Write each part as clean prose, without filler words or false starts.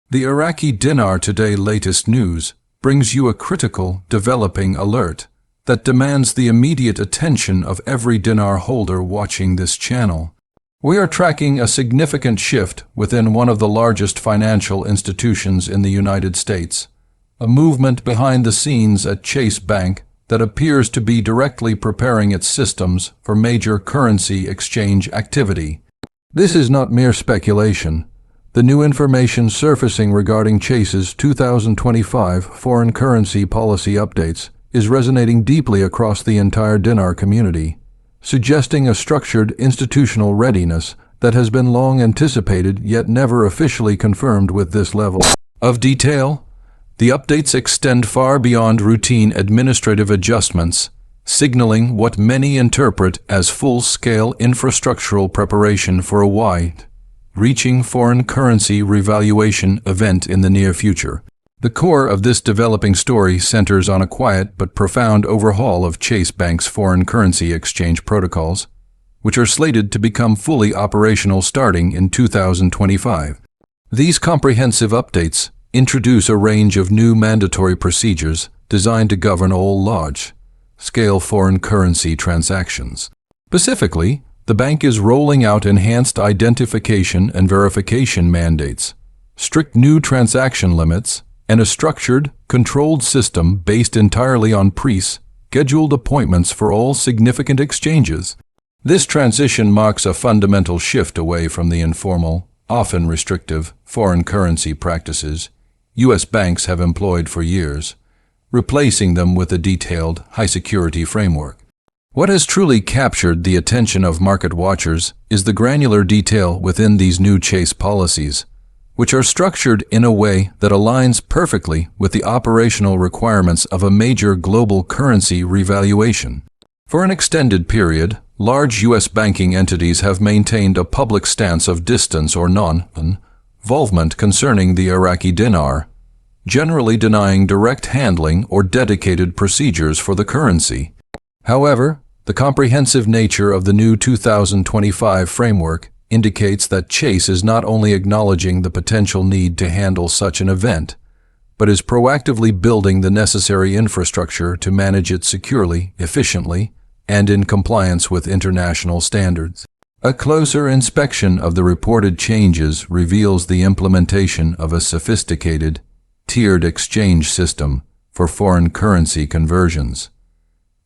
The Iraqi Dinar Today latest news brings you a critical, developing alert that demands the immediate attention of every dinar holder watching this channel. We are tracking a significant shift within one of the largest financial institutions in the United States, a movement behind the scenes at Chase Bank that appears to be directly preparing its systems for major currency exchange activity. This is not mere speculation. The new information surfacing regarding Chase's 2025 foreign currency policy updates is resonating deeply across the entire dinar community, suggesting a structured institutional readiness that has been long anticipated yet never officially confirmed with this level of detail. The updates extend far beyond routine administrative adjustments, signaling what many interpret as full-scale infrastructural preparation for a wide-reaching foreign currency revaluation event in the near future. The core of this developing story centers on a quiet but profound overhaul of Chase Bank's foreign currency exchange protocols, which are slated to become fully operational starting in 2025. These comprehensive updates introduce a range of new mandatory procedures designed to govern all large-scale foreign currency transactions. Specifically, the bank is rolling out enhanced identification and verification mandates, strict new transaction limits, and a structured, controlled system based entirely on pre-scheduled appointments for all significant exchanges. This transition marks a fundamental shift away from the informal, often restrictive, foreign currency practices U.S. banks have employed for years, replacing them with a detailed, high-security framework. What has truly captured the attention of market watchers is the granular detail within these new Chase policies, which are structured in a way that aligns perfectly with the operational requirements of a major global currency revaluation. For an extended period, large U.S. banking entities have maintained a public stance of distance or non-involvement concerning the Iraqi dinar, generally denying direct handling or dedicated procedures for the currency. However, the comprehensive nature of the new 2025 framework indicates that Chase is not only acknowledging the potential need to handle such an event, but is proactively building the necessary infrastructure to manage it securely, efficiently, and in compliance with international standards. A closer inspection of the reported changes reveals the implementation of a sophisticated, tiered exchange system for foreign currency conversions.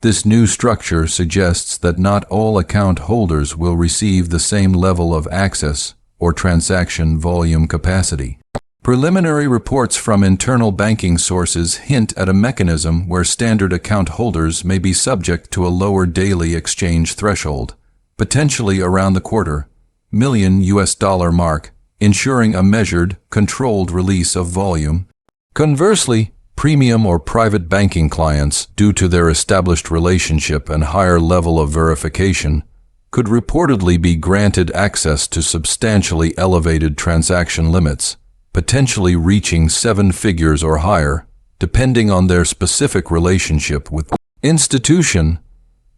This new structure suggests that not all account holders will receive the same level of access or transaction volume capacity. Preliminary reports from internal banking sources hint at a mechanism where standard account holders may be subject to a lower daily exchange threshold, potentially around the $250,000 mark, ensuring a measured, controlled release of volume. Conversely, premium or private banking clients, due to their established relationship and higher level of verification, could reportedly be granted access to substantially elevated transaction limits, potentially reaching 7 figures or higher, depending on their specific relationship with the institution.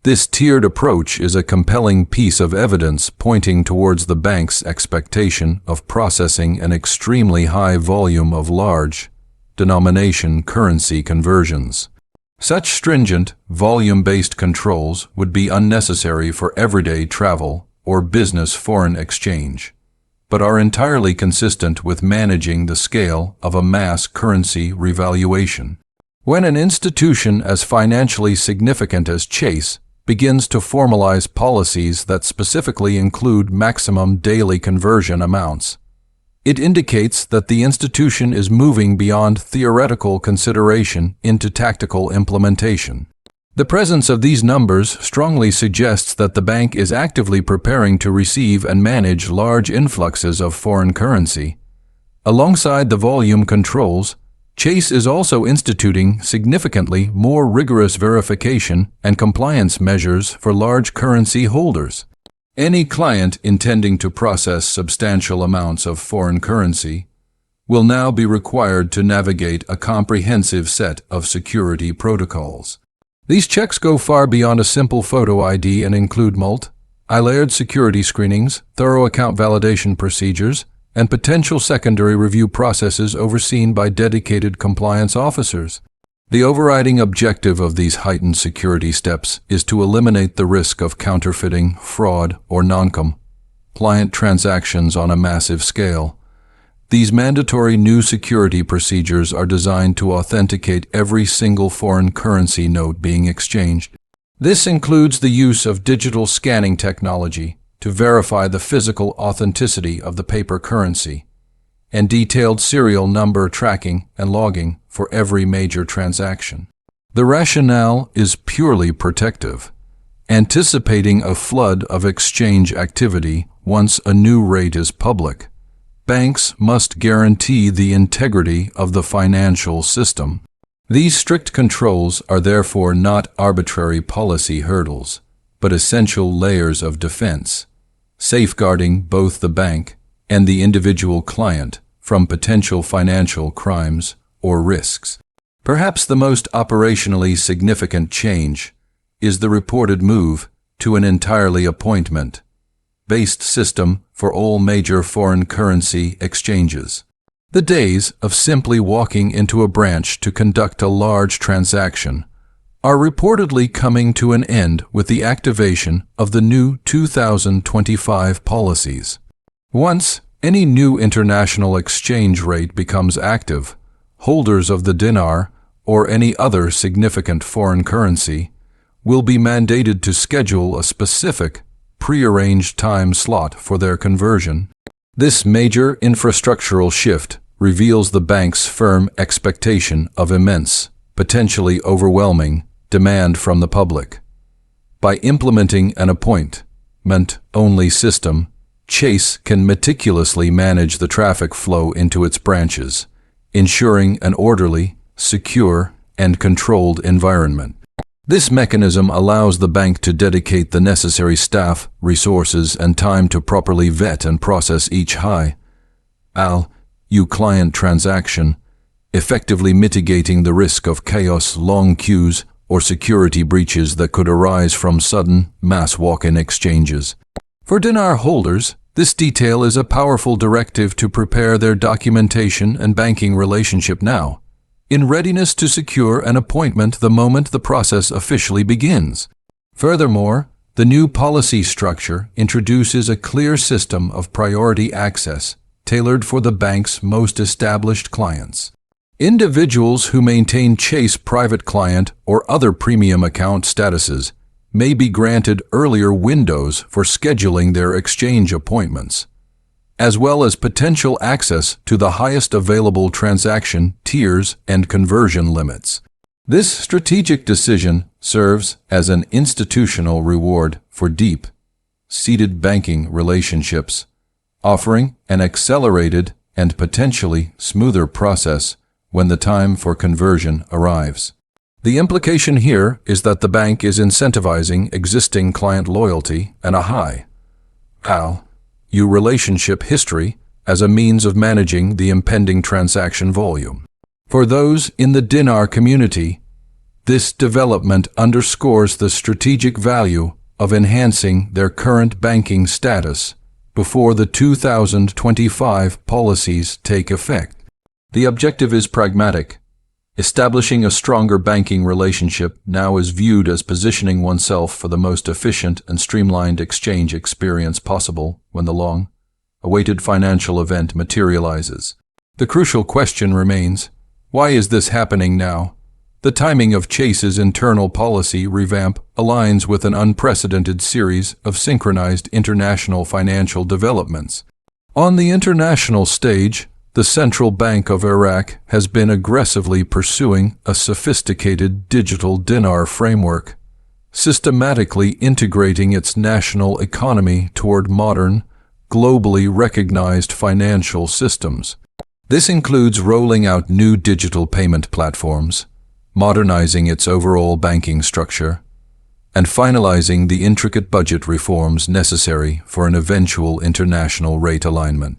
This tiered approach is a compelling piece of evidence pointing towards the bank's expectation of processing an extremely high volume of large denomination currency conversions. Such stringent, volume-based controls would be unnecessary for everyday travel or business foreign exchange, but are entirely consistent with managing the scale of a mass currency revaluation. When an institution as financially significant as Chase begins to formalize policies that specifically include maximum daily conversion amounts, it indicates that the institution is moving beyond theoretical consideration into tactical implementation. The presence of these numbers strongly suggests that the bank is actively preparing to receive and manage large influxes of foreign currency. Alongside the volume controls, Chase is also instituting significantly more rigorous verification and compliance measures for large currency holders. Any client intending to process substantial amounts of foreign currency will now be required to navigate a comprehensive set of security protocols. These checks go far beyond a simple photo ID and include multi-layered security screenings, thorough account validation procedures, and potential secondary review processes overseen by dedicated compliance officers. The overriding objective of these heightened security steps is to eliminate the risk of counterfeiting, fraud, or non-compliant transactions on a massive scale. These mandatory new security procedures are designed to authenticate every single foreign currency note being exchanged. This includes the use of digital scanning technology to verify the physical authenticity of the paper currency, and detailed serial number tracking and logging for every major transaction. The rationale is purely protective, anticipating a flood of exchange activity once a new rate is public. Banks must guarantee the integrity of the financial system. These strict controls are therefore not arbitrary policy hurdles, but essential layers of defense, safeguarding both the bank and the individual client from potential financial crimes or risks. Perhaps the most operationally significant change is the reported move to an entirely appointment-based system for all major foreign currency exchanges. The days of simply walking into a branch to conduct a large transaction are reportedly coming to an end with the activation of the new 2025 policies. Once any new international exchange rate becomes active, holders of the dinar or any other significant foreign currency will be mandated to schedule a specific, prearranged time slot for their conversion. This major infrastructural shift reveals the bank's firm expectation of immense, potentially overwhelming, demand from the public. By implementing an appointment-only system, Chase can meticulously manage the traffic flow into its branches, ensuring an orderly, secure, and controlled environment. This mechanism allows the bank to dedicate the necessary staff, resources, and time to properly vet and process each high-value client transaction, effectively mitigating the risk of chaos, long queues, or security breaches that could arise from sudden, mass walk-in exchanges. For dinar holders, this detail is a powerful directive to prepare their documentation and banking relationship now, in readiness to secure an appointment the moment the process officially begins. Furthermore, the new policy structure introduces a clear system of priority access tailored for the bank's most established clients. Individuals who maintain Chase Private Client or other premium account statuses may be granted earlier windows for scheduling their exchange appointments, as well as potential access to the highest available transaction tiers and conversion limits. This strategic decision serves as an institutional reward for deep-seated banking relationships, offering an accelerated and potentially smoother process when the time for conversion arrives. The implication here is that the bank is incentivizing existing client loyalty and a high-value relationship history as a means of managing the impending transaction volume. For those in the dinar community, this development underscores the strategic value of enhancing their current banking status before the 2025 policies take effect. The objective is pragmatic. Establishing a stronger banking relationship now is viewed as positioning oneself for the most efficient and streamlined exchange experience possible when the long-awaited financial event materializes. The crucial question remains, why is this happening now? The timing of Chase's internal policy revamp aligns with an unprecedented series of synchronized international financial developments. On the international stage, the Central Bank of Iraq has been aggressively pursuing a sophisticated digital dinar framework, systematically integrating its national economy toward modern, globally recognized financial systems. This includes rolling out new digital payment platforms, modernizing its overall banking structure, and finalizing the intricate budget reforms necessary for an eventual international rate alignment.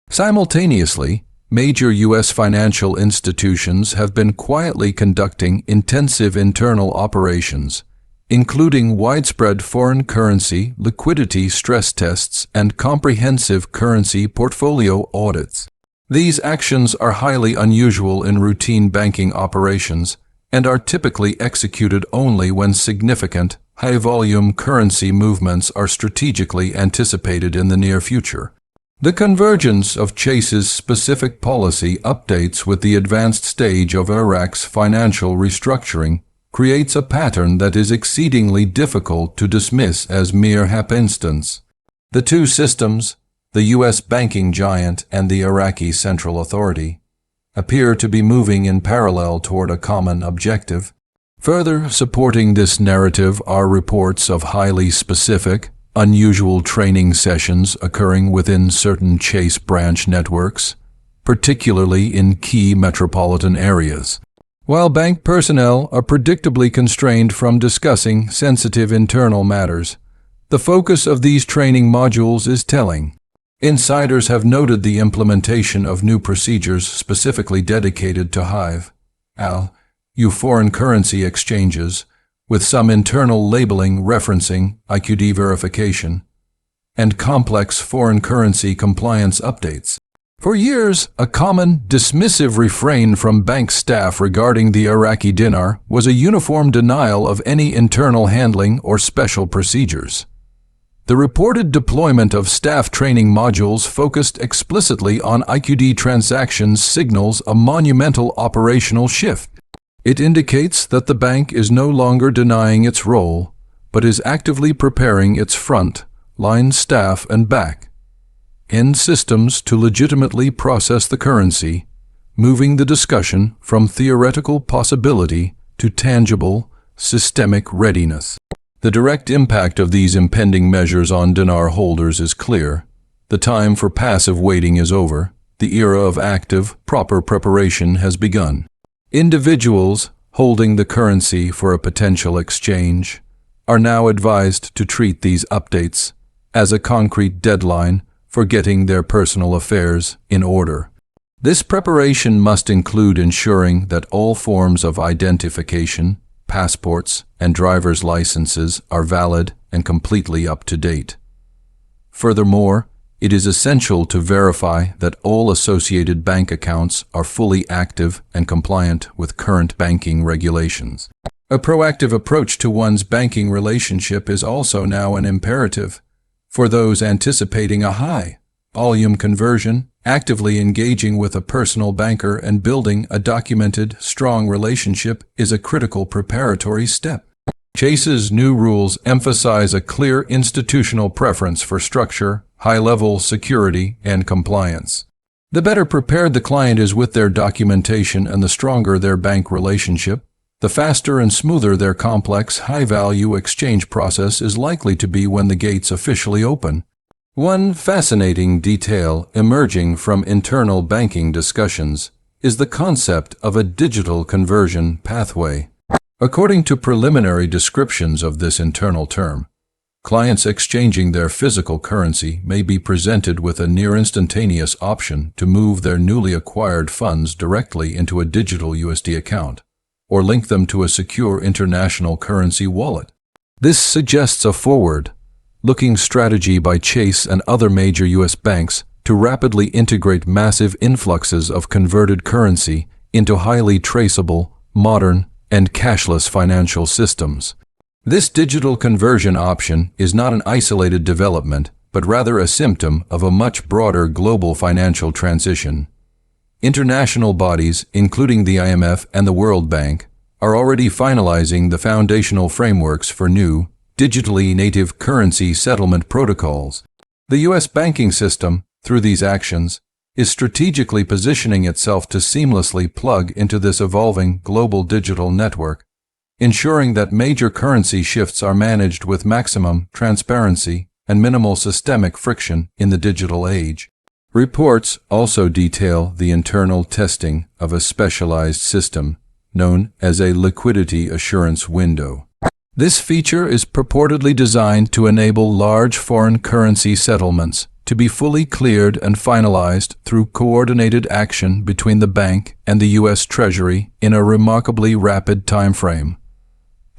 Simultaneously, major U.S. financial institutions have been quietly conducting intensive internal operations, including widespread foreign currency liquidity stress tests and comprehensive currency portfolio audits. These actions are highly unusual in routine banking operations and are typically executed only when significant, high-volume currency movements are strategically anticipated in the near future. The convergence of Chase's specific policy updates with the advanced stage of Iraq's financial restructuring creates a pattern that is exceedingly difficult to dismiss as mere happenstance. The two systems, the U.S. banking giant and the Iraqi Central Authority, appear to be moving in parallel toward a common objective. Further supporting this narrative are reports of highly specific, unusual training sessions occurring within certain Chase branch networks, particularly in key metropolitan areas. While bank personnel are predictably constrained from discussing sensitive internal matters, the focus of these training modules is telling. Insiders have noted the implementation of new procedures specifically dedicated to high-value foreign currency exchanges, with some internal labeling referencing IQD verification, and complex foreign currency compliance updates. For years, a common, dismissive refrain from bank staff regarding the Iraqi Dinar was a uniform denial of any internal handling or special procedures. The reported deployment of staff training modules focused explicitly on IQD transactions signals a monumental operational shift. It indicates that the bank is no longer denying its role, but is actively preparing its front, line staff and back-end systems to legitimately process the currency, moving the discussion from theoretical possibility to tangible, systemic readiness. The direct impact of these impending measures on dinar holders is clear. The time for passive waiting is over. The era of active, proper preparation has begun. Individuals holding the currency for a potential exchange are now advised to treat these updates as a concrete deadline for getting their personal affairs in order. This preparation must include ensuring that all forms of identification, passports, and driver's licenses are valid and completely up to date. Furthermore, it is essential to verify that all associated bank accounts are fully active and compliant with current banking regulations. A proactive approach to one's banking relationship is also now an imperative. For those anticipating a high-volume conversion, actively engaging with a personal banker and building a documented, strong relationship is a critical preparatory step. Chase's new rules emphasize a clear institutional preference for structure, high-level security, and compliance. The better prepared the client is with their documentation and the stronger their bank relationship, the faster and smoother their complex, high-value exchange process is likely to be when the gates officially open. One fascinating detail emerging from internal banking discussions is the concept of a digital conversion pathway. According to preliminary descriptions of this internal term, clients exchanging their physical currency may be presented with a near-instantaneous option to move their newly acquired funds directly into a digital USD account, or link them to a secure international currency wallet. This suggests a forward-looking strategy by Chase and other major U.S. banks to rapidly integrate massive influxes of converted currency into highly traceable, modern, and cashless financial systems. This digital conversion option is not an isolated development, but rather a symptom of a much broader global financial transition. International bodies, including the IMF and the World Bank, are already finalizing the foundational frameworks for new, digitally native currency settlement protocols. The U.S. banking system, through these actions, is strategically positioning itself to seamlessly plug into this evolving global digital network, ensuring that major currency shifts are managed with maximum transparency and minimal systemic friction in the digital age. Reports also detail the internal testing of a specialized system known as a liquidity assurance window. This feature is purportedly designed to enable large foreign currency settlements to be fully cleared and finalized through coordinated action between the bank and the U.S. Treasury in a remarkably rapid time frame.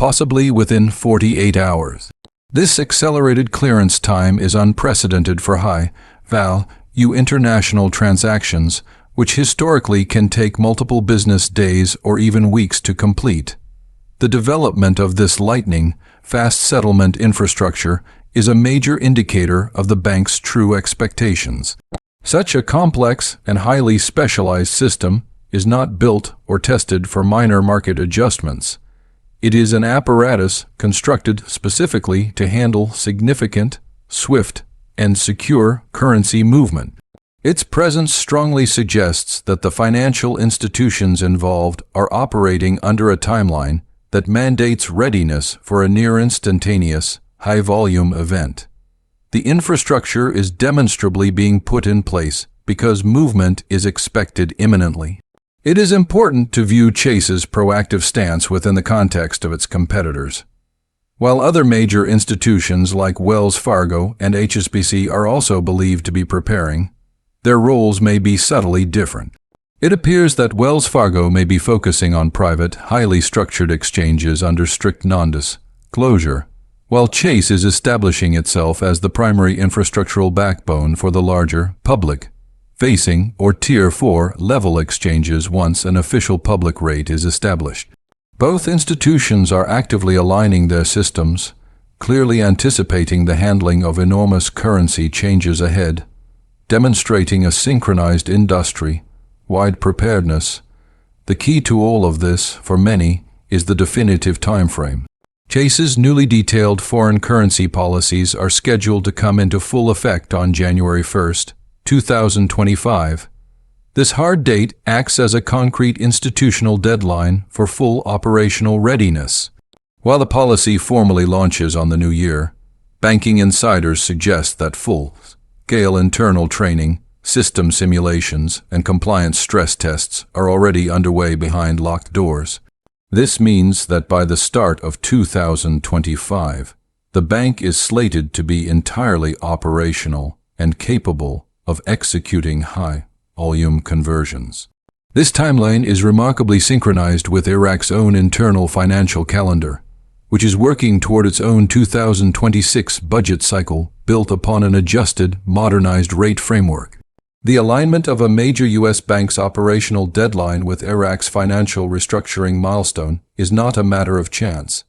possibly within 48 hours. This accelerated clearance time is unprecedented for high-value international transactions, which historically can take multiple business days or even weeks to complete. The development of this lightning-fast settlement infrastructure is a major indicator of the bank's true expectations. Such a complex and highly specialized system is not built or tested for minor market adjustments. It is an apparatus constructed specifically to handle significant, swift, and secure currency movement. Its presence strongly suggests that the financial institutions involved are operating under a timeline that mandates readiness for a near-instantaneous, high-volume event. The infrastructure is demonstrably being put in place because movement is expected imminently. It is important to view Chase's proactive stance within the context of its competitors. While other major institutions like Wells Fargo and HSBC are also believed to be preparing, their roles may be subtly different. It appears that Wells Fargo may be focusing on private, highly structured exchanges under strict non-disclosure, while Chase is establishing itself as the primary infrastructural backbone for the larger, public-facing or Tier 4 level exchanges once an official public rate is established. Both institutions are actively aligning their systems, clearly anticipating the handling of enormous currency changes ahead, demonstrating a synchronized industry-wide preparedness. The key to all of this, for many, is the definitive timeframe. Chase's newly detailed foreign currency policies are scheduled to come into full effect on January 1, 2025. This hard date acts as a concrete institutional deadline for full operational readiness. While the policy formally launches on the new year, banking insiders suggest that full-scale internal training, system simulations, and compliance stress tests are already underway behind locked doors. This means that by the start of 2025, the bank is slated to be entirely operational and capable of executing high-volume conversions. This timeline is remarkably synchronized with Iraq's own internal financial calendar, which is working toward its own 2026 budget cycle built upon an adjusted, modernized rate framework. The alignment of a major U.S. bank's operational deadline with Iraq's financial restructuring milestone is not a matter of chance.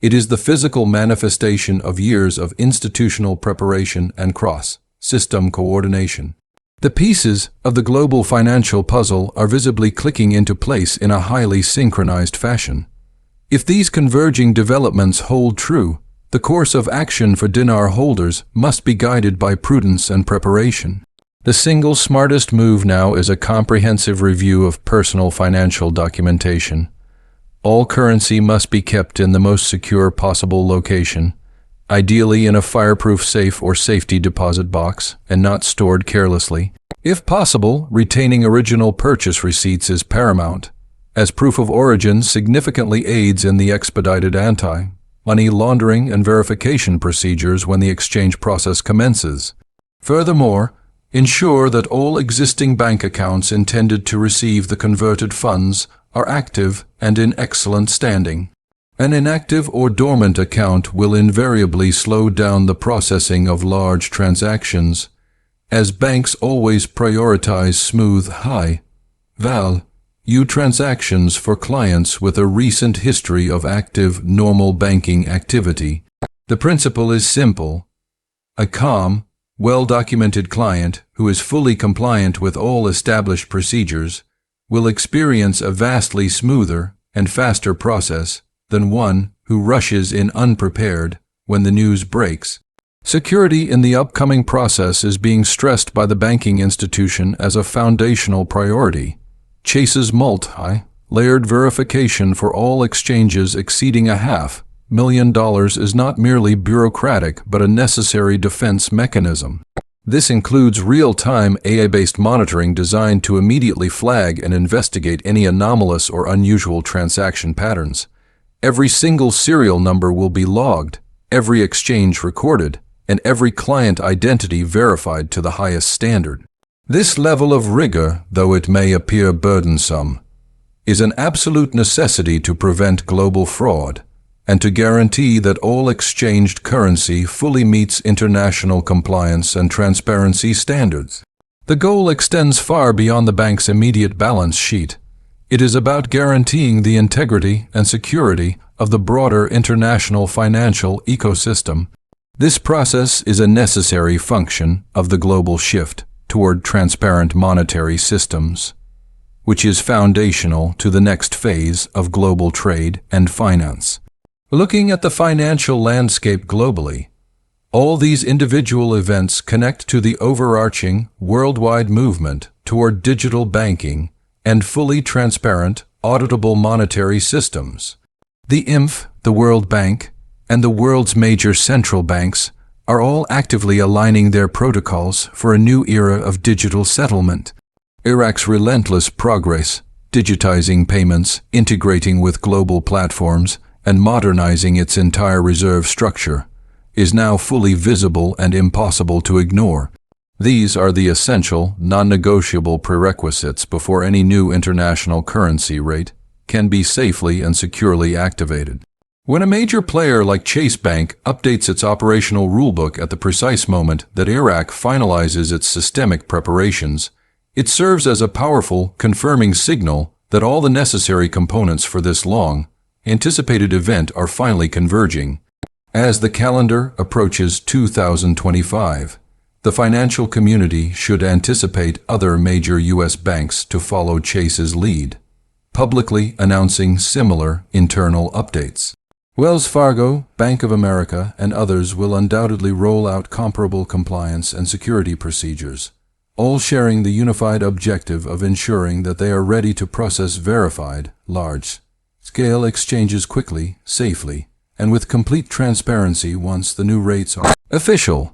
It is the physical manifestation of years of institutional preparation and cross-system coordination. The pieces of the global financial puzzle are visibly clicking into place in a highly synchronized fashion. If these converging developments hold true, the course of action for Dinar holders must be guided by prudence and preparation. The single smartest move now is a comprehensive review of personal financial documentation. All currency must be kept in the most secure possible location, ideally in a fireproof safe or safety deposit box, and not stored carelessly. If possible, retaining original purchase receipts is paramount, as proof of origin significantly aids in the expedited anti-money laundering and verification procedures when the exchange process commences. Furthermore, ensure that all existing bank accounts intended to receive the converted funds are active and in excellent standing. An inactive or dormant account will invariably slow down the processing of large transactions, as banks always prioritize smooth, high-value transactions for clients with a recent history of active, normal banking activity. The principle is simple. A calm, well-documented client who is fully compliant with all established procedures will experience a vastly smoother and faster process than one who rushes in unprepared when the news breaks. Security in the upcoming process is being stressed by the banking institution as a foundational priority. Chase's multi-layered verification for all exchanges exceeding $500,000 is not merely bureaucratic but a necessary defense mechanism. This includes real-time AI-based monitoring designed to immediately flag and investigate any anomalous or unusual transaction patterns. Every single serial number will be logged, every exchange recorded, and every client identity verified to the highest standard. This level of rigor, though it may appear burdensome, is an absolute necessity to prevent global fraud, and to guarantee that all exchanged currency fully meets international compliance and transparency standards. The goal extends far beyond the bank's immediate balance sheet. It is about guaranteeing the integrity and security of the broader international financial ecosystem. This process is a necessary function of the global shift toward transparent monetary systems, which is foundational to the next phase of global trade and finance. Looking at the financial landscape globally, all these individual events connect to the overarching worldwide movement toward digital banking and fully transparent, auditable monetary systems. The IMF, the World Bank, and the world's major central banks are all actively aligning their protocols for a new era of digital settlement. Iraq's relentless progress, digitizing payments, integrating with global platforms, and modernizing its entire reserve structure, is now fully visible and impossible to ignore. These are the essential, non-negotiable prerequisites before any new international currency rate can be safely and securely activated. When a major player like Chase Bank updates its operational rulebook at the precise moment that Iraq finalizes its systemic preparations, it serves as a powerful, confirming signal that all the necessary components for this long, anticipated event are finally converging. As the calendar approaches 2025, the financial community should anticipate other major U.S. banks to follow Chase's lead, publicly announcing similar internal updates. Wells Fargo, Bank of America, and others will undoubtedly roll out comparable compliance and security procedures, all sharing the unified objective of ensuring that they are ready to process verified, large-scale exchanges quickly, safely, and with complete transparency once the new rates are official.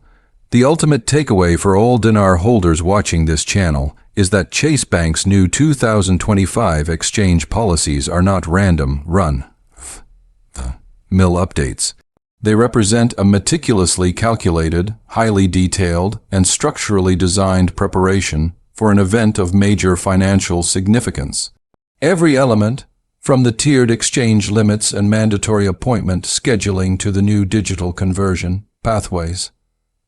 The ultimate takeaway for all Dinar holders watching this channel is that Chase Bank's new 2025 exchange policies are not random, run-of-the-mill updates. They represent a meticulously calculated, highly detailed, and structurally designed preparation for an event of major financial significance. Every element, from the tiered exchange limits and mandatory appointment scheduling to the new digital conversion pathways,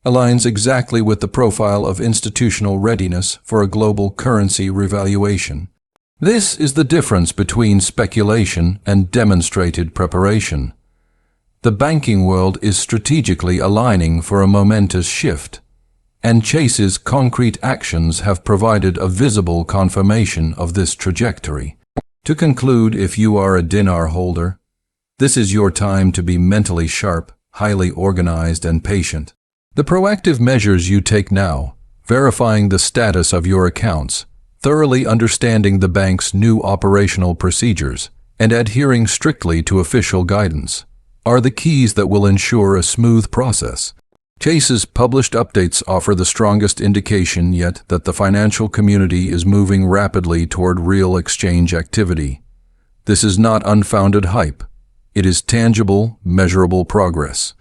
aligns exactly with the profile of institutional readiness for a global currency revaluation. This is the difference between speculation and demonstrated preparation. The banking world is strategically aligning for a momentous shift, and Chase's concrete actions have provided a visible confirmation of this trajectory. To conclude, if you are a Dinar holder, this is your time to be mentally sharp, highly organized, and patient. The proactive measures you take now, verifying the status of your accounts, thoroughly understanding the bank's new operational procedures, and adhering strictly to official guidance, are the keys that will ensure a smooth process. Chase's published updates offer the strongest indication yet that the financial community is moving rapidly toward real exchange activity. This is not unfounded hype. It is tangible, measurable progress.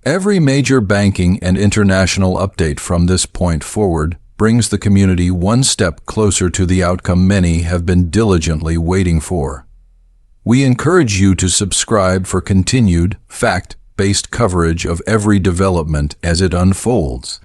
Every major banking and international update from this point forward brings the community one step closer to the outcome many have been diligently waiting for. We encourage you to subscribe for continued, fact-based coverage of every development as it unfolds.